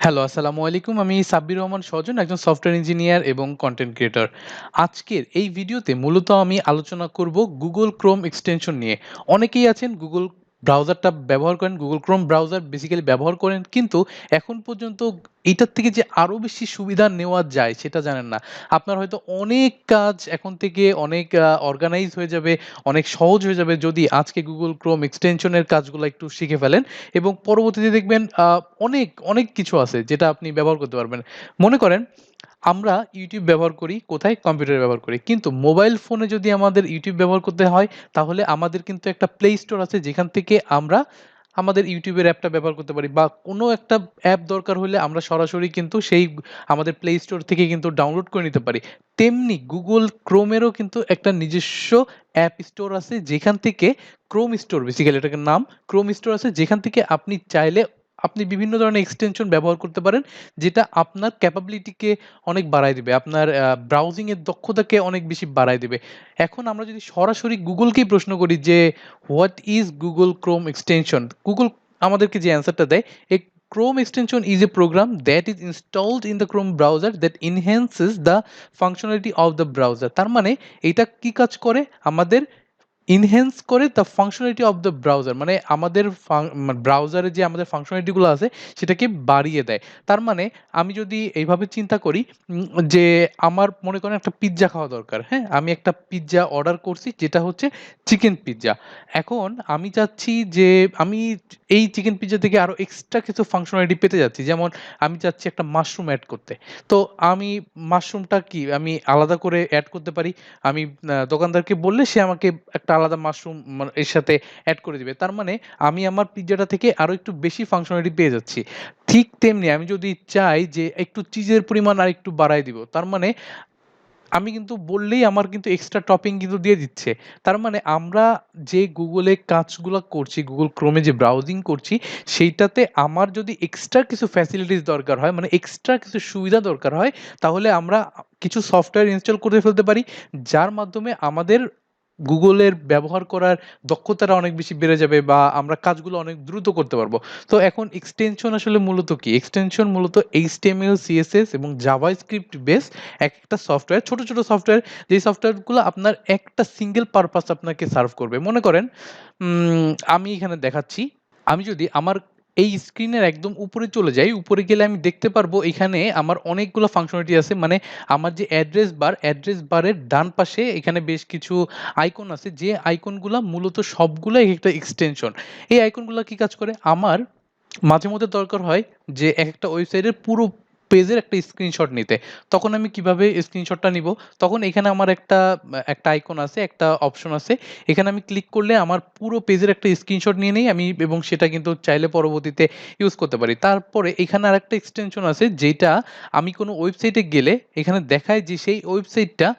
Hello, আসসালামু আলাইকুম। আমি সাব্বির রহমান সজন, একজন সফটওয়্যার ইঞ্জিনিয়ার এবং কনটেন্ট ক্রিয়েটর। আজকের এই ভিডিওতে মূলত আমি আলোচনা করব Google Chrome এক্সটেনশন নিয়ে। অনেকেই আছেন Google ব্রাউজারটা ব্যবহার করেন, Google Chrome ব্রাউজার বেসিক্যালি ব্যবহার করেন। কিন্তু এখন পর্যন্ত এটার থেকে যে আরো বেশি সুবিধা নেওয়া যায় সেটা জানেন না। আপনার হয়তো অনেক কাজ এখন থেকে অনেক অর্গানাইজ হয়ে যাবে, অনেক সহজ হয়ে যাবে যদি আজকে Google Chrome এক্সটেনশনের কাজগুলা একটু শিখে ফেলেন। এবং পরবর্তীতে দেখবেন অনেক কিছু আছে যেটা আপনি ব্যবহার করতে পারবেন। মনে করেন আমরা YouTube ব্যবহার করি কোথায়? কম্পিউটারে ব্যবহার করি। কিন্তু মোবাইল ফোনে যদি আমাদের YouTube ব্যবহার করতে হয় তাহলে আমাদের কিন্তু একটা Play Store আছে যেখান থেকে আমরা আমাদের YouTube এর অ্যাপটা ব্যবহার করতে পারি বা কোনো একটা অ্যাপ দরকার হলে আমরা সরাসরি কিন্তু সেই আমাদের Play Store থেকে কিন্তু ডাউনলোড করে নিতে পারি। তেমনি Google Chrome এরও কিন্তু একটা নিজস্ব অ্যাপ স্টোর আছে যেখান থেকে Chrome Store বেসিক্যালি এটার নাম Chrome Store আছে যেখান থেকে আপনি চাইলে আপনি বিভিন্ন ধরনের এক্সটেনশন ব্যবহার করতে পারেন যেটা আপনার ক্যাপাবিলিটিকে অনেক বাড়ায় দিবে। আপনার ব্রাউজিং এর দক্ষতাকে অনেক বেশি বাড়ায় দিবে। এখন আমরা যদি সরাসরি গুগলকেই প্রশ্ন করি যে what is Google Chrome extension? Google আমাদেরকে যে অ্যান্সারটা দেয়, "A Chrome extension is a program that is installed in the Chrome browser that enhances the functionality of the browser." তার মানে এটা কি কাজ করে? আমাদের ইনহ্যান্স করে the functionality of the browser, মানে আমাদের ব্রাউজারে যে আমাদের ফাংশনালিটি গুলো আছে সেটাকে বাড়িয়ে দেয়। তার মানে আমি যদি এইভাবে চিন্তা করি যে আমার মনে করেন একটা পিজ্জা খাওয়া দরকার, হ্যাঁ? আমি একটা পিজ্জা অর্ডার করছি যেটা হচ্ছে চিকেন পিজ্জা। এখন আমি চাচ্ছি যে আমি এই চিকেন পিজ্জা থেকে আরো এক্সট্রা কিছু ফাংশনালিটি পেতে যাচ্ছি। যেমন আমি চাচ্ছি একটা মাশরুম এড করতে। তো আমি মাশরুমটা কি আমি আলাদা করে এড করতে পারি। আমি দোকানদারকে বললে সে আমাকে একটা আলাদা মাশরুম এর সাথে এড করে দিবে। তার মানে আমি আমার পিজ্জাটা থেকে আরো একটু বেশি ফাংশনালিটি পেয়ে যাচ্ছি। ঠিক তেমনি আমি যদি চাই যে একটু চিজের পরিমাণ আরেকটু বাড়ায় দিব। তার মানে আমি কিন্তু বললেই আমার কিন্তু এক্সট্রা টপিং কিন্তু দিয়ে দিচ্ছে। তার মানে আমরা যে Google এ কাজগুলা করছি, Google Chrome এ যে ব্রাউজিং করছি, সেইটাতে আমার যদি এক্সট্রা কিছু ফ্যাসিলিটিস দরকার হয়, মানে এক্সট্রা কিছু সুবিধা দরকার হয়, তাহলে আমরা কিছু সফটওয়্যার ইনস্টল করে ফেলতে পারি। যার মাধ্যমে আমাদের Google এর ব্যবহার করার দক্ষতাটা অনেক বেশি বেড়ে যাবে বা আমরা কাজগুলো অনেক দ্রুত করতে পারবো। তো এখন এক্সটেনশন আসলে মূলত কি? এক্সটেনশন মূলত HTML, CSS এবং JavaScript বেস একেকটা সফটওয়্যার, ছোট, ছোট সফটওয়্যার, যেই সফটওয়্যারগুলো আপনার একটা সিঙ্গেল পারপাস আপনাকে সার্ভ করবে। মনে করেন আমি এখানে দেখাচ্ছি। আমি যদি আমার এই স্ক্রিনের একদম উপরে চলে যাই, উপরে গেলে আমি দেখতে পারবো এখানে আমার অনেকগুলো ফাংশনালিটি আছে। মানে আমার যে অ্যাড্রেস বারের ডান পাশে এখানে বেশ কিছু আইকন আছে, যে আইকনগুলা মূলত সবগুলাই একেকটা এক্সটেনশন। এই আইকনগুলা কি কাজ করে? আমার মাঝে মধ্যে দরকার হয় যে একেকটা ওয়েবসাইটের পুরো পেজের একটা স্ক্রিনশট নিতে। তখন আমি কিভাবে স্ক্রিনশটটা নিবো? তখন এখানে আমার একটা আইকন আছে, একটা অপশন আছে। এখানে আমি ক্লিক করলে আমার পুরো পেজের একটা স্ক্রিনশট নিয়ে নেই আমি এবং সেটা কিন্তু চাইলে পরবর্তীতে ইউজ করতে পারি। তারপরে এখানে আরেকটা এক্সটেনশন আছে যেটা আমি কোনো ওয়েবসাইটে গেলে এখানে দেখায় যে সেই ওয়েবসাইটটা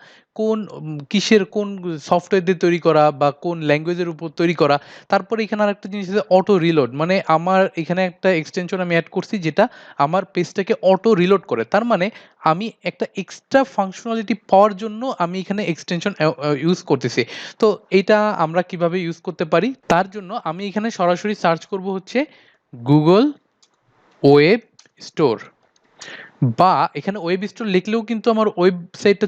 কিসের কোন সফটওয়্যার দিয়ে তৈরি করা বা কোন ল্যাঙ্গুয়েজের উপর তৈরি করা। তারপরে এখানে আরেকটা জিনিস আছে অটো রিলোড। মানে আমার এখানে একটা এক্সটেনশন আমি এড করছি যেটা আমার পেজটাকে অটো রিলোড করে। তার মানে আমি একটা এক্সট্রা ফাংশনালিটি পাওয়ার জন্য আমি এখানে এক্সটেনশন ইউজ করতেছি। তো এইটা আমরা কিভাবে ইউজ করতে পারি? তার জন্য আমি এখানে সরাসরি সার্চ করব হচ্ছে Google ওয়েব স্টোর, বা এখানে ওয়েব স্টোর লিখলেও কিন্তু আমার ওয়েবসাইট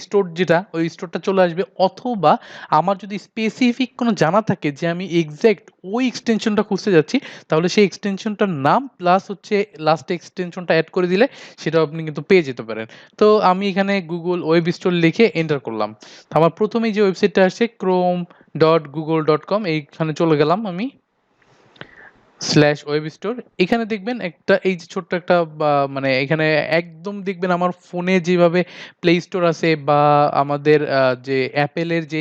স্টোর যেটা ওই স্টোরটা চলে আসবে, অথবা আমার যদি স্পেসিফিক কোনো জানা থাকে যে আমি এক্সাক্ট ওই এক্সটেনশনটা খুঁজতে যাচ্ছি, তাহলে সেই এক্সটেনশনটার নাম প্লাস হচ্ছে লাস্টে এক্সটেনশনটা অ্যাড করে দিলে সেটাও আপনি কিন্তু পেয়ে যেতে পারেন। তো আমি এখানে গুগল ওয়েব স্টোর লিখে এন্টার করলাম। তো আমার প্রথমেই যে ওয়েবসাইটটা আসছে chrome.google.com, এইখানে চলে গেলাম আমি। ওয়েব স্টোর, এখানে দেখবেন একটা এই যে ছোট্ট একটা মানে এখানে একদম দেখবেন আমার ফোনে যেভাবে প্লে স্টোর আছে বা আমাদের যে অ্যাপেলের যে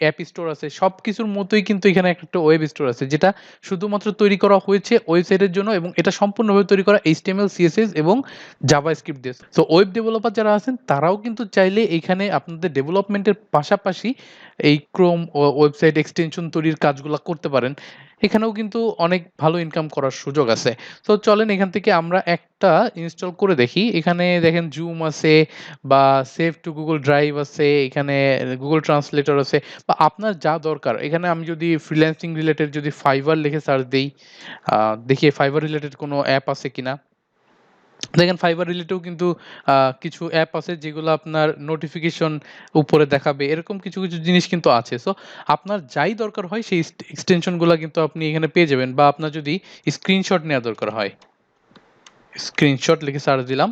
অ্যাপ স্টোর আছে সবকিছুর মতোই কিন্তু এখানে একটা ওয়েব স্টোর আছে যেটা শুধুমাত্র তৈরি করা হয়েছে ওয়েবসাইটের জন্য এবং এটা সম্পূর্ণভাবে তৈরি করা HTML, CSS এবং জাভাস্ক্রিপ্ট দিয়ে। সো ওয়েব ডেভেলপার যারা আছেন তারাও কিন্তু চাইলে এখানে আপনাদের ডেভেলপমেন্টের পাশাপাশি এই ক্রোম ওয়েবসাইট এক্সটেনশন তৈরির কাজগুলা করতে পারেন। এখানেও কিন্তু অনেক ভালো ইনকাম করার সুযোগ আছে। তো চলেন এখান থেকে আমরা একটা ইনস্টল করে দেখি। এখানে দেখেন জুম আছে বা সেভ টু গুগল ড্রাইভ আছে, এখানে গুগল ট্রান্সলেটর আছে বা আপনার যা দরকার। এখানে আমি যদি ফ্রিল্যান্সিং রিলেটেড যদি ফাইবার লিখে সার্চ দেই, দেখি ফাইবার রিলেটেড কোনো অ্যাপ আছে কিনা। দেখেন ফাইবার রিলেটেও কিন্তু কিছু অ্যাপ আছে যেগুলো আপনার নোটিফিকেশন উপরে দেখাবে। এরকম কিছু জিনিস কিন্তু আছে। সো আপনার যাই দরকার হয় সেই এক্সটেনশন গুলা কিন্তু আপনি এখানে পেয়ে যাবেন, বা আপনার যদি স্ক্রিনশট নেয়া দরকার হয়, স্ক্রিনশট লিখে সার্চ দিলাম।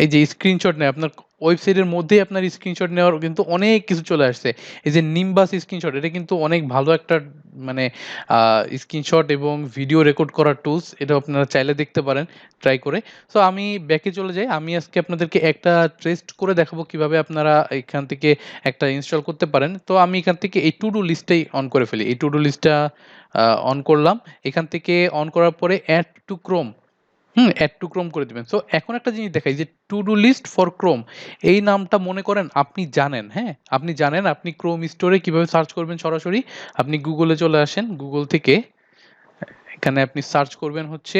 এই যে স্ক্রিনশট নেয় আপনার ওয়েবসাইটের মধ্যেই আপনার স্ক্রিনশট নেওয়ার কিন্তু অনেক কিছু চলে আসছে। এই যে নিম্বাস স্ক্রিনশট, এটা কিন্তু অনেক ভালো একটা মানে স্ক্রিনশট এবং ভিডিও রেকর্ড করার টুলস। এটা আপনারা চাইলে দেখতে পারেন ট্রাই করে। সো আমি ব্যাকে চলে যাই। আমি আজকে আপনাদেরকে একটা টেস্ট করে দেখাবো কিভাবে আপনারা এখান থেকে একটা ইনস্টল করতে পারেন। তো আমি এখান থেকে এই টু ডু লিস্টটাই অন করে ফেলি। এই টু ডু লিস্টটা অন করলাম। এখান থেকে অন করার পরে add to Chrome, add to Chrome করে দিবেন। সো এখন একটা জিনিস দেখাই যে to do list for Chrome, এই নামটা মনে করেন আপনি জানেন, হ্যাঁ? আপনি জানেন আপনি ক্রোম স্টোরে কিভাবে সার্চ করবেন সরাসরি। আপনি গুগলে চলে আসেন। গুগল থেকে এখানে আপনি সার্চ করবেন হচ্ছে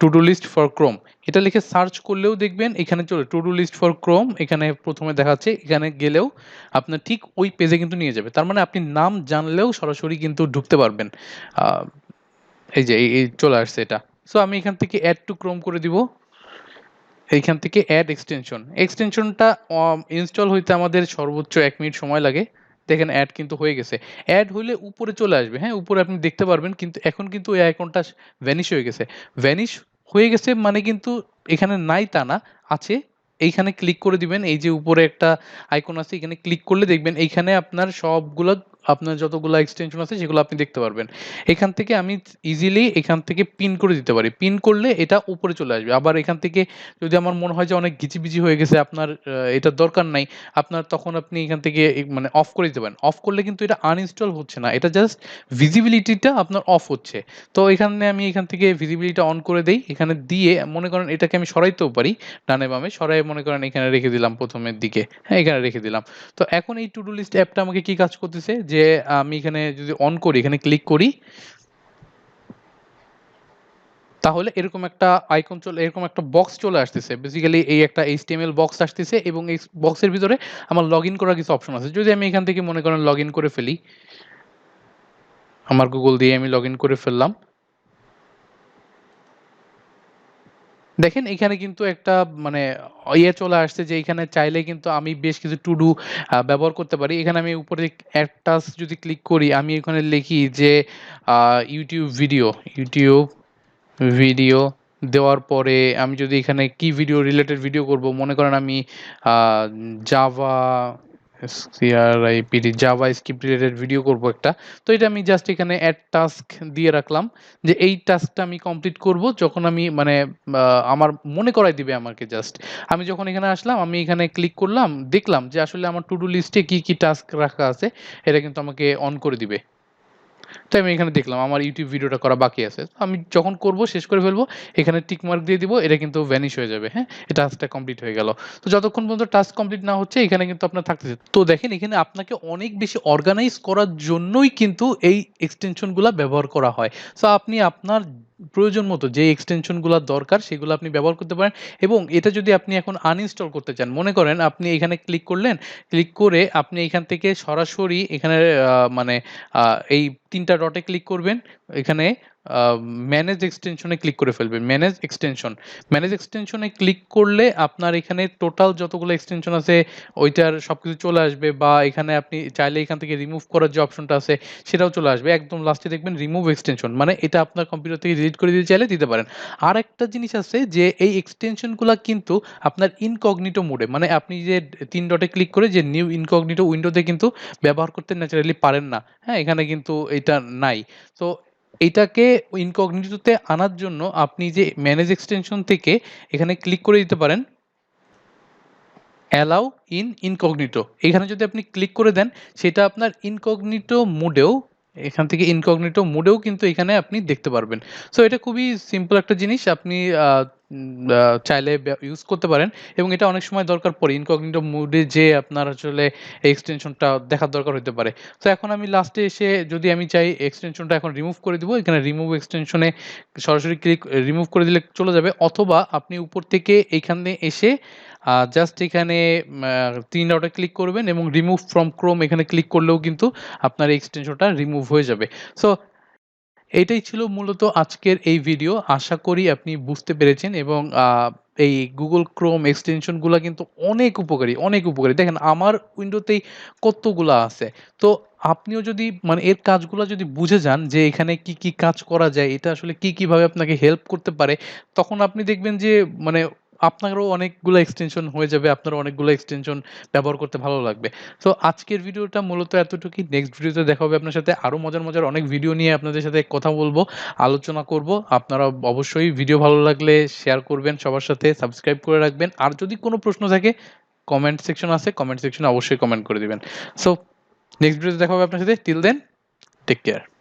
to do list for Chrome. এটা লিখে সার্চ করলেও দেখবেন এখানে চলে to do list for Chrome, এখানে প্রথমে দেখাচ্ছে। এখানে গেলেও আপনার ঠিক ওই পেজে কিন্তু নিয়ে যাবে। তার মানে আপনি নাম জানলেও সরাসরি কিন্তু ঢুকতে পারবেন। আ এই যে এই চলে আসছে এটা। সো আমি এখান থেকে এড টু ক্রোম করে দিব। এইখান থেকে অ্যাড এক্সটেনশন। এক্সটেনশনটা ইনস্টল হইতে আমাদের সর্বোচ্চ ১ মিনিট সময় লাগে। দেখেন অ্যাড কিন্তু হয়ে গেছে। অ্যাড হইলে উপরে চলে আসবে, হ্যাঁ? উপরে আপনি দেখতে পারবেন। কিন্তু এখন কিন্তু এই আইকনটা ভ্যানিশ হয়ে গেছে। ভ্যানিশ হয়ে গেছে মানে কিন্তু এখানে নাই তা না, আছে। এইখানে ক্লিক করে দিবেন। এই যে উপরে একটা আইকন আছে, এখানে ক্লিক করলে দেখবেন এইখানে আপনার সবগুলা, আপনার যতগুলা এক্সটেনশন আছে সেগুলো আপনি দেখতে পারবেন। এখান থেকে আমি ইজিলি এখান থেকে পিন করে দিতে পারি। পিন করলে এটা উপরে চলে আসবে। আবার এখান থেকে যদি আমার মনে হয় যে অনেক ঘিচিবিচি হয়ে গেছে, আপনার এটার দরকার নাই, আপনার তখন আপনি এখান থেকে মানে অফ করে দিতে পারেন। অফ করলে কিন্তু এটা আনইনস্টল হচ্ছে না। এটা জাস্ট ভিজিবিলিটিটা আপনার অফ হচ্ছে। তো এখানে আমি এখান থেকে ভিজিবিলিটিটা অন করে দেই। এখানে দিয়ে মনে করেন এটাকে আমি সরাইতেও পারি ডানে বামে। সরাইয়ে মনে করেন এখানে রেখে দিলাম ১ম এর দিকে। হ্যাঁ, এখানে রেখে দিলাম। তো এখন এই টু ডু লিস্ট অ্যাপটা আমাকে কি কাজ করতেছে, যে আমি এখানে যদি অন করি, এখানে ক্লিক করি, তাহলে এরকম একটা আইকন চলে, এরকম একটা বক্স চলে আসতেছে। বেসিক্যালি এই একটা HTML বক্স আসতেছে এবং এই বক্সের ভিতরে আমার লগইন করার কিছু অপশন আছে। যদি আমি এখান থেকে মনে করেন লগইন করে ফেলি, আমার Google দিয়ে আমি লগইন করে ফেললাম। দেখেন এখানে কিন্তু একটা মানে চলে আসছে যে এখানে চাইলে কিন্তু আমি বেশ কিছু টু ডু ব্যবহার করতে পারি। এখানে আমি উপরে অ্যাড টাস্ক যদি ক্লিক করি, আমি এখানে লিখি যে আ YouTube ভিডিও, YouTube ভিডিও দেওয়ার পরে আমি যদি এখানে কি ভিডিও রিলেটেড ভিডিও করব, মনে করেন আমি আ জাভা সিআরআইপিডি জাভা স্ক্রিপ্ট রিলেটেড ভিডিও করব একটা। তো এটা আমি জাস্ট এখানে এড টাস্ক দিয়ে রাখলাম যে এই টাস্কটা আমি কমপ্লিট করব যখন আমি মানে আ আমার মনে করায় দিবে আমাকে জাস্ট। আমি যখন এখানে আসলাম, আমি এখানে ক্লিক করলাম, দেখলাম যে আসলে আমার টু ডু লিস্টে কি টাস্ক রাখা আছে, এটা কিন্তু আমাকে অন করে দিবে। তো আমি এখানে দেখলাম আমার ইউটিউব ভিডিওটা করা বাকি আছে। আমি যখন করব, শেষ করে ফেলবো, এখানে টিক মার্ক দিয়ে দিব। এটা কিন্তু ভ্যানিশ হয়ে যাবে, হ্যাঁ? এই টাস্কটা কমপ্লিট হয়ে গেল। তো যতক্ষণ পর্যন্ত টাস্ক কমপ্লিট না হচ্ছে, এখানে কিন্তু আপনার থাকতেছে। তো দেখেন এখানে আপনাকে অনেক বেশি অর্গানাইজ করার জন্যই কিন্তু এই এক্সটেনশন গুলা ব্যবহার করা হয়। সো আপনি আপনার প্রয়োজন মতো যে এক্সটেনশন গুলা দরকার সেগুলো আপনি ব্যবহার করতে পারেন। এবং এটা যদি আপনি এখন আনইনস্টল করতে চান, মনে করেন আপনি এখানে ক্লিক করলেন, ক্লিক করে আপনি এখান থেকে সরাসরি এখানে মানে আ এই ৩ টা ডটে ক্লিক করবেন। এখানে আ ম্যানেজ এক্সটেনশন এ ক্লিক করে ফেলবেন। Manage extension. ম্যানেজ এক্সটেনশন এ ক্লিক করলে আপনার এখানে টোটাল যতগুলো এক্সটেনশন আছে ওইটার সবকিছু চলে আসবে, বা এখানে আপনি চাইলে এখান থেকে রিমুভ করার যে অপশনটা আছে সেটাও চলে আসবে। একদম লাস্টে দেখবেন রিমুভ এক্সটেনশন। মানে এটা আপনার কম্পিউটার থেকে ডিলিট করে দিতে চাইলে দিতে পারেন। আরেকটা জিনিস আছে যে এই এক্সটেনশন গুলা কিন্তু আপনার ইনকগনিটো মোডে, মানে আপনি যে ৩ ডটে ক্লিক করে যে নিউ ইনকগনিটো উইন্ডোতে কিন্তু ব্যবহার করতে ন্যাচারালি পারেন না। হ্যাঁ? এখানে কিন্তু এটা নাই। তো এইটাকে ইনকগনিটোতে আনার জন্য আপনি যে ম্যানেজ এক্সটেনশন থেকে এখানে ক্লিক করে দিতে পারেন অ্যালাউ ইন ইনকগনিটো। এখানে যদি আপনি ক্লিক করে দেন, সেটা আপনার ইনকগনিটো মোডেও, এখান থেকে ইনকগনিটো মোডেও কিন্তু এখানে আপনি দেখতে পারবেন। সো এটা খুবই সিম্পল একটা জিনিস। আপনি আ উম আ চাইলে ইউজ করতে পারেন এবং এটা অনেক সময় দরকার পড়ে। ইনকগনিটো মোডে যেয়ে আপনার আসলে এক্সটেনশনটা দেখার দরকার হইতে পারে। তো এখন আমি লাস্টে এসে যদি আমি চাই এক্সটেনশনটা এখন রিমুভ করে দিব। এখানে রিমুভ এক্সটেনশন এ সরাসরি ক্লিক রিমুভ করে দিলে চলে যাবে, অথবা আপনি উপর থেকে এইখানে এসে জাস্ট এখানে ৩ ডটে ক্লিক করবেন এবং রিমুভ ফ্রম ক্রোম এখানে ক্লিক করলেও কিন্তু আপনার এই এক্সটেনশনটা রিমুভ হয়ে যাবে। সো এটাই ছিল মূলত আজকের এই ভিডিও। আশা করি আপনি বুঝতে পেরেছেন এবং এই Google Chrome এক্সটেনশন গুলা কিন্তু অনেক উপকারী, অনেক উপকারী। দেখেন আমার উইন্ডোতেই কতগুলা আছে। তো আপনিও যদি মানে এর কাজগুলা যদি বুঝে যান যে এখানে কি, কি কাজ করা যায়, এটা আসলে কি, কিভাবে আপনাকে হেল্প করতে পারে, তখন আপনি দেখবেন যে মানে আপনারও অনেকগুলা এক্সটেনশন হয়ে যাবে। আপনারও অনেকগুলো এক্সটেনশন ব্যবহার করতে ভালো লাগবে। তো আজকের ভিডিওটা মূলত এতটুকুই। নেক্সট ভিডিওতে দেখা হবে আপনার সাথে। আরো মজার, মজার অনেক ভিডিও নিয়ে আপনাদের সাথে কথা বলব, আলোচনা করব। আপনারা অবশ্যই ভিডিও ভালো লাগলে শেয়ার করবেন সবার সাথে, সাবস্ক্রাইব করে রাখবেন। আর যদি কোনো প্রশ্ন থাকে কমেন্ট সেকশন আছে, কমেন্ট সেকশনে অবশ্যই কমেন্ট করে দিবেন। সো নেক্সট ভিডিওতে দেখা হবে আপনার সাথে। Till then take care.